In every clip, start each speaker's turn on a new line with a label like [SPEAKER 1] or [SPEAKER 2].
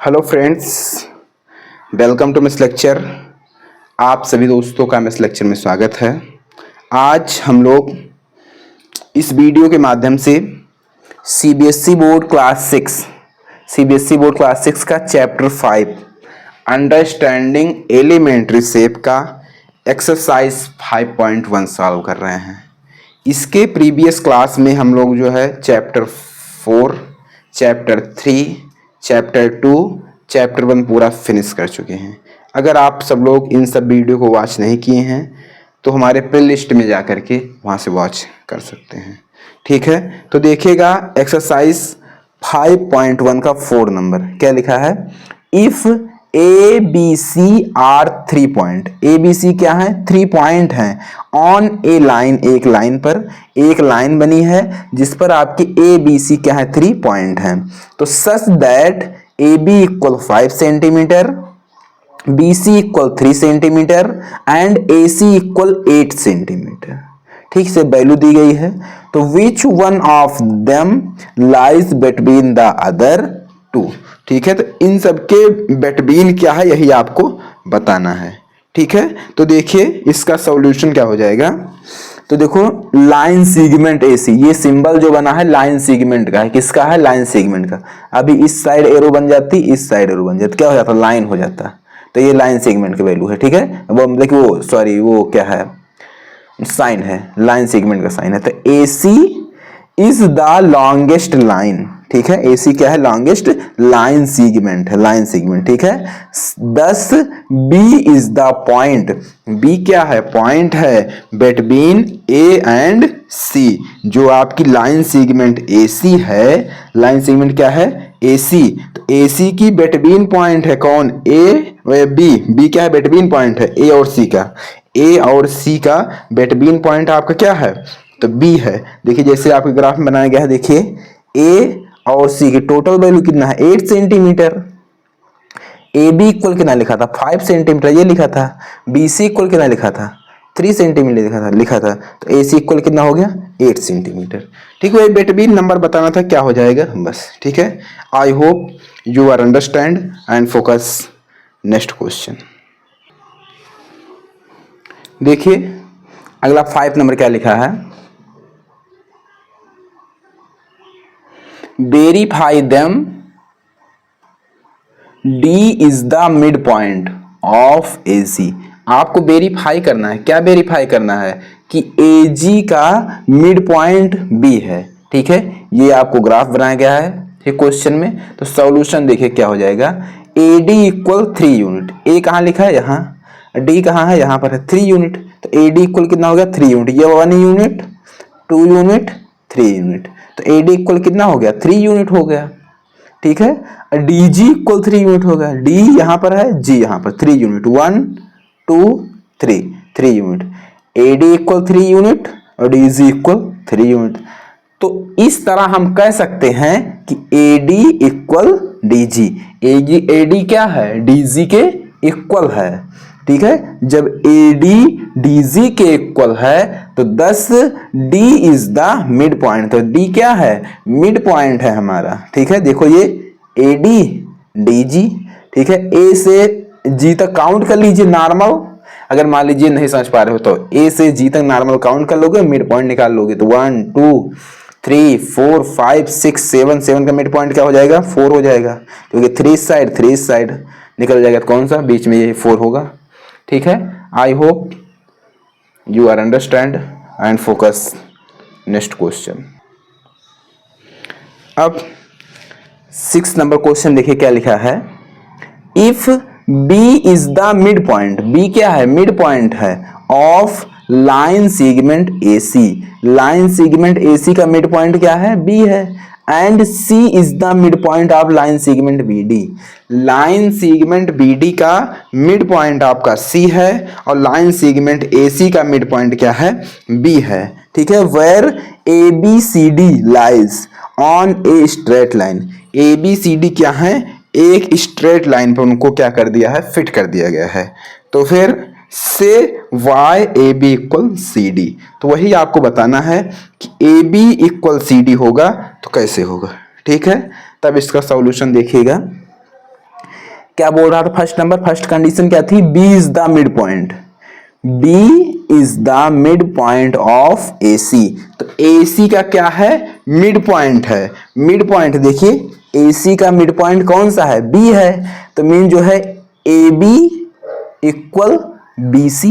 [SPEAKER 1] Hello friends, welcome to miss lecture. आप सभी दोस्तों का मिस लेक्चर में स्वागत है। आज हम लोग इस वीडियो के माध्यम से सीबीएसई बोर्ड क्लास 6 का चैप्टर 5 अंडरस्टैंडिंग एलिमेंट्री शेप का एक्सरसाइज 5.1 सॉल्व कर रहे हैं। इसके प्रीवियस क्लास में हम लोग जो है चैप्टर 4, चैप्टर 3, चैप्टर 2, चैप्टर 1 पूरा फिनिश कर चुके हैं। अगर आप सब लोग इन सब वीडियो को वॉच नहीं किए हैं तो हमारे प्ले लिस्ट में जा कर के वहाँ से वॉच कर सकते हैं। ठीक है, तो देखिएगा एक्सरसाइज 5.1 का 4 नंबर क्या लिखा है। If A B C are 3 point, A B C क्या है, 3 पॉइंट हैं ऑन ए लाइन, एक लाइन पर एक लाइन बनी है जिस पर आपकी ए बी सी क्या है, 3 पॉइंट हैं। तो such that A B equal 5 centimetre, B C equal 3 centimetre and A C equal 8 centimetre. ठीक से वैल्यू दी गई है। तो which one of them lies between the other two. ठीक है, तो इन सब के बिटवीन क्या है यही आपको बताना है। ठीक है, तो देखिए इसका सॉल्यूशन क्या हो जाएगा। तो देखो लाइन सेगमेंट एसी, ये सिंबल जो बना है लाइन सेगमेंट का है। किसका है, लाइन सेगमेंट का। अभी इस साइड एरो बन जाती, इस साइड एरो बन जाती, क्या हो जाता, लाइन हो जाता। तो ये लाइन सेगमेंट की वैल्यू है। ठीक है, वो देखिए वो क्या है, साइन है, लाइन सेगमेंट का साइन है। तो AC is the longest line. ठीक है, AC क्या है, लॉन्गेस्ट लाइन सेगमेंट है, लाइन सेगमेंट। ठीक है, 10 B is the point, B क्या है, पॉइंट है बिटवीन A एंड C। जो आपकी लाइन सेगमेंट AC है, लाइन सेगमेंट क्या है, AC। तो AC की बिटवीन पॉइंट है कौन, A व B क्या है, बिटवीन पॉइंट है A और C का। A और C का बिटवीन पॉइंट आपका क्या है, तो B है। देखिए जैसे आपके ग्राफ में बनाया गया है, देखिए A और C की टोटल वैल्यू कितना है, 8 सेंटीमीटर। ए बी इक्वल कितना लिखा था, 5 सेंटीमीटर ये लिखा था। बी सी इक्वल कितना लिखा था, 3 सेंटीमीटर लिखा था। तो ए सी इक्वल कितना हो गया, 8 सेंटीमीटर। ठीक है, बिटवीन नंबर बताना था, क्या हो जाएगा बस। ठीक है, I hope you are understand and focus. Next question देखिए, अगला 5 नंबर क्या लिखा है। Verify them D is the mid point of AC। आपको वेरीफाई करना है, क्या वेरीफाई करना है कि AG का मिड पॉइंट B है। ठीक है, ये आपको ग्राफ बनाया गया है ठीक क्वेश्चन में। तो सॉल्यूशन देखिए क्या हो जाएगा। AD इक्वल 3 यूनिट, A कहाँ लिखा है, यहाँ, D कहाँ है, यहाँ पर है, 3 यूनिट। तो AD इक्वल कितना हो गया, 3 यूनिट। ये 1 यूनिट, 2 यूनिट, 3 यूनिट। तो AD इक्वल कितना हो गया, 3 यूनिट हो गया। ठीक है, डी जी इक्वल 3 यूनिट होगा। डी यहां पर है, जी यहां पर, 3 unit, 1 2 3, 3 unit. A D equal 3 unit और डी जी इक्वल 3 यूनिट। तो इस तरह हम कह सकते हैं कि A D equal D G. A D क्या है, डी जी के इक्वल है। ठीक है, जब ए डी डी जी के इक्वल है तो 10 D is the mid point. तो डी क्या है, मिड पॉइंट है हमारा। ठीक है, देखो ये ए डी डी जी। ठीक है, ए से जी तक काउंट कर लीजिए नॉर्मल। अगर मान लीजिए नहीं समझ पा रहे हो तो ए से जी तक नॉर्मल काउंट कर लोगे, मिड पॉइंट निकाल लोगे। तो 1 2 3 4 5 6 7, 7 का मिड पॉइंट क्या हो जाएगा, 4 हो जाएगा, क्योंकि 3 साइड निकल जाएगा। तो कौन सा, बीच में ये 4 होगा। ठीक है, I hope you are understand and focus. Next question. अब 6 नंबर क्वेश्चन देखिए क्या लिखा है। If B is the mid point, B क्या है, मिड पॉइंट है of line segment AC। Line segment AC का मिड पॉइंट क्या है, B है। And C is the mid point of line segment BD। Line segment BD का mid point आपका C है और लाइन सेगमेंट AC का मिड पॉइंट क्या है, B है। ठीक है, where ABCD lies on a straight line. ABCD क्या है, एक स्ट्रेट लाइन पर उनको क्या कर दिया है, फिट कर दिया गया है। तो फिर से why A B equal C D. तो वही आपको बताना है कि A B equal C D होगा तो कैसे होगा। ठीक है, तब इसका सॉल्यूशन देखिएगा। क्या बोल रहा था फर्स्ट नंबर, फर्स्ट कंडीशन क्या थी, B is the mid point, B is the mid point of AC। तो AC का क्या है, मिड पॉइंट है। मिड पॉइंट देखिए AC का मिड पॉइंट कौन सा है, B है। तो मीन जो है AB equal BC,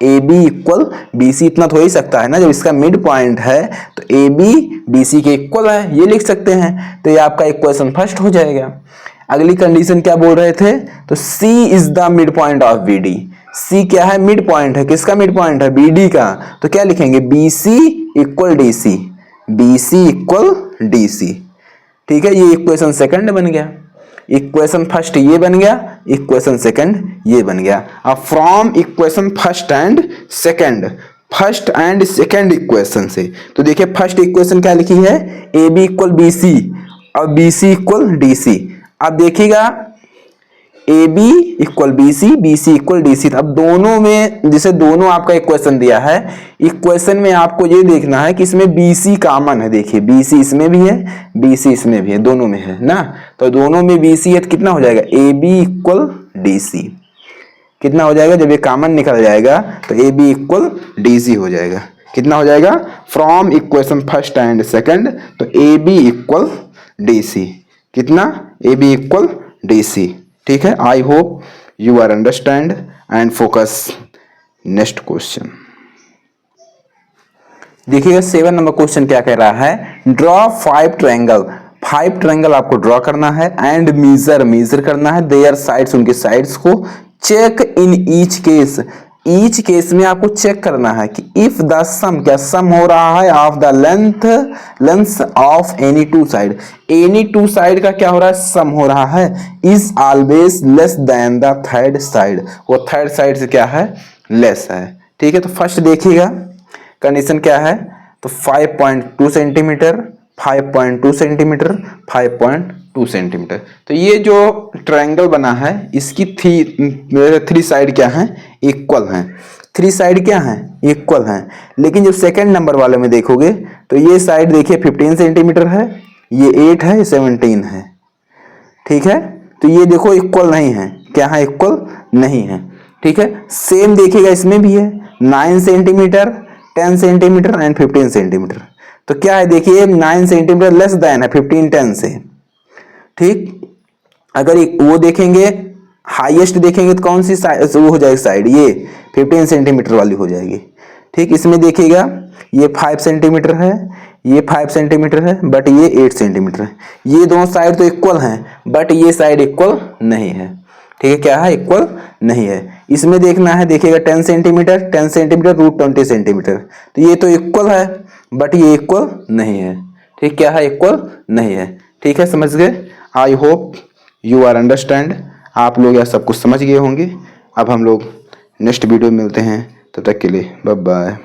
[SPEAKER 1] AB equal BC, इतना तो हो ही सकता है ना, जब इसका मिड पॉइंट है तो AB BC के इक्वल है, ये लिख सकते हैं। तो ये आपका इक्वेशन फर्स्ट हो जाएगा। अगली कंडीशन क्या बोल रहे थे, तो C is the mid point of BD। C क्या है, मिड पॉइंट है, किसका मिड पॉइंट है, BD का। तो क्या लिखेंगे, BC equal DC, BC equal DC। ठीक है, ये इक्वेशन सेकंड बन गया। इक्वेशन फर्स्ट ये बन गया, इक्वेशन सेकंड ये बन गया। अब from equation first and second, first and second equation से, तो देखिए फर्स्ट इक्वेशन क्या लिखी है, AB इक्वल BC और BC इक्वल DC। अब देखिएगा AB equal BC, BC equal DC। अब दोनों में, जैसे दोनों आपका इक्वेशन दिया है, इक्वेशन में आपको ये देखना है कि इसमें BC कॉमन है। देखिए BC इसमें भी है, BC इसमें भी है, दोनों में है ना। तो दोनों में BC है तो कितना हो जाएगा, AB इक्वल DC। कितना हो जाएगा, जब ये कॉमन निकल जाएगा तो AB इक्वल DC हो जाएगा। कितना हो जाएगा, from equation first and second, तो AB इक्वल DC। कितना, AB इक्वल DC। ठीक है, I hope you are understand and focus. Next question देखिएगा, 7 नंबर क्वेश्चन क्या कह रहा है, ड्रॉ 5 ट्रायंगल। 5 ट्रायंगल आपको ड्रॉ करना है एंड मेजर करना है देयर साइड्स, उनके साइड्स को। चेक इन ईच केस में आपको चेक करना है कि इफ द सम, क्या सम हो रहा है of the length of any two side, any two side का क्या हो रहा है, सम हो रहा है, is always less than the third side, वो थर्ड साइड से क्या है, लेस है। ठीक है, तो फर्स्ट देखिएगा कंडीशन क्या है, तो 5.2 सेंटीमीटर, 5.2 सेंटीमीटर, 5.2 सेंटीमीटर। तो ये जो ट्रायंगल बना है इसकी 3 साइड क्या है, इक्वल हैं। 3 साइड क्या है, इक्वल हैं। लेकिन जब सेकंड नंबर वाले में देखोगे तो ये साइड देखिए 15 सेंटीमीटर है, ये 8 है, 17 है। ठीक है, तो ये देखो इक्वल नहीं है, क्या है, इक्वल नहीं है। ठीक है, सेम देखिएगा इसमें भी है, 9 सेंटीमीटर, 10 सेंटीमीटर एंड 15 सेंटीमीटर। तो क्या है, देखिए 9 सेंटीमीटर लेस देन है 15 10 से। ठीक, अगर वो देखेंगे हाईएस्ट देखेंगे तो कौन सी साइड वो हो जाएगी, साइड ये 15 सेंटीमीटर वाली हो जाएगी। ठीक, इसमें देखिएगा ये 5 सेंटीमीटर है, ये 5 सेंटीमीटर है, बट ये 8 सेंटीमीटर है। ये दोनों साइड तो इक्वल हैं, बट ये साइड इक्वल नहीं है। ठीक है, क्या है, इक्वल नहीं है। इसमें देखना है, देखिएगा 10 सेंटीमीटर, 10 सेंटीमीटर रूट 20 सेंटीमीटर, तो ये तो इक्वल है, बट ये इक्वल नहीं है। ठीक, क्या है, इक्वल नहीं है। ठीक है, समझ गए, I hope you are understand. आप लोग यह सब कुछ समझ गए होंगे। अब हम लोग नेक्स्ट वीडियो में मिलते हैं, तब तक के लिए बाय बाय।